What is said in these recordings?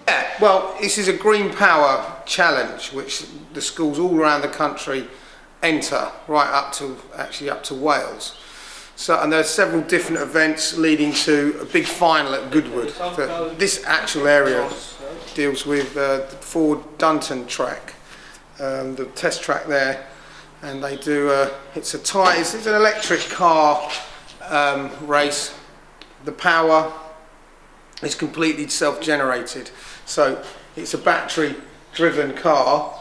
Yeah, well, this is a Green Power Challenge, which the schools all around the country enter, right up to Wales. So, and there are several different events leading to a big final at Goodwood. This actual area deals with the Ford Dunton track, the test track there, and they do. It's an electric car race. The power is completely self-generated, so it's a battery-driven car.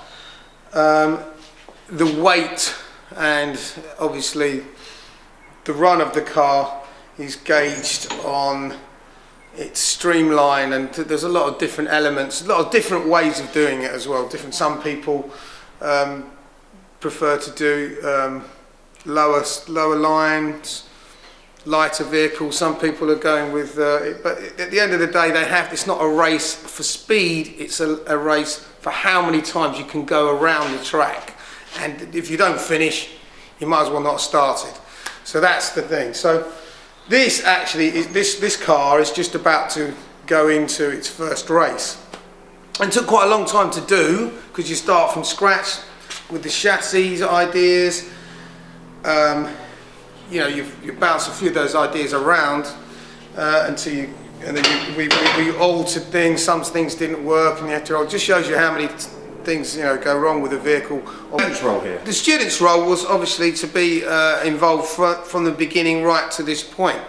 The weight and obviously the run of the car is gauged on its streamline, and there's a lot of different elements, a lot of different ways of doing it as well. Some people prefer to do lower lines, lighter vehicles. Some people are going with, but at the end of the day, it's not a race for speed. It's a race for how many times you can go around the track. And if you don't finish, you might as well not have started. So that's the thing. So this actually is this car is just about to go into its first race, and it took quite a long time to do because you start from scratch with the chassis ideas. You know, you bounce a few of those ideas around until we altered things. Some things didn't work, and you have to. It just shows you how many things go wrong with a vehicle. The student's role here? The student's role was obviously to be involved from the beginning right to this point.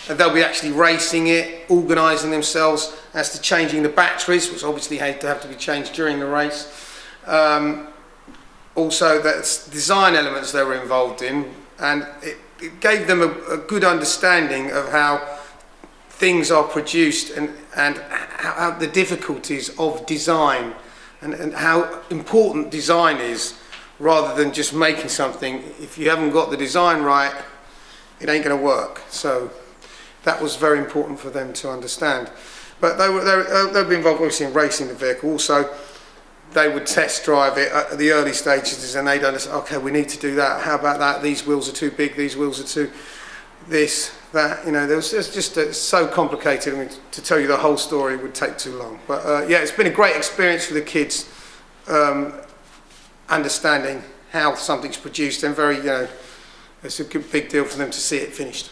And they'll be actually racing it, organising themselves as to changing the batteries, which obviously have to be changed during the race. Also, that's design elements they were involved in, and it gave them a good understanding of how things are produced and how the difficulties of design and how important design is, rather than just making something. If you haven't got the design right, it ain't going to work. So that was very important for them to understand. But they'll be involved obviously in racing the vehicle. Also, they would test drive it at the early stages, and they'd understand, okay, we need to do that. How about that? These wheels are too big. These wheels are too this, that. There was just so complicated. I mean, to tell you the whole story would take too long. But yeah, it's been a great experience for the kids, understanding how something's produced, and very, it's a good big deal for them to see it finished.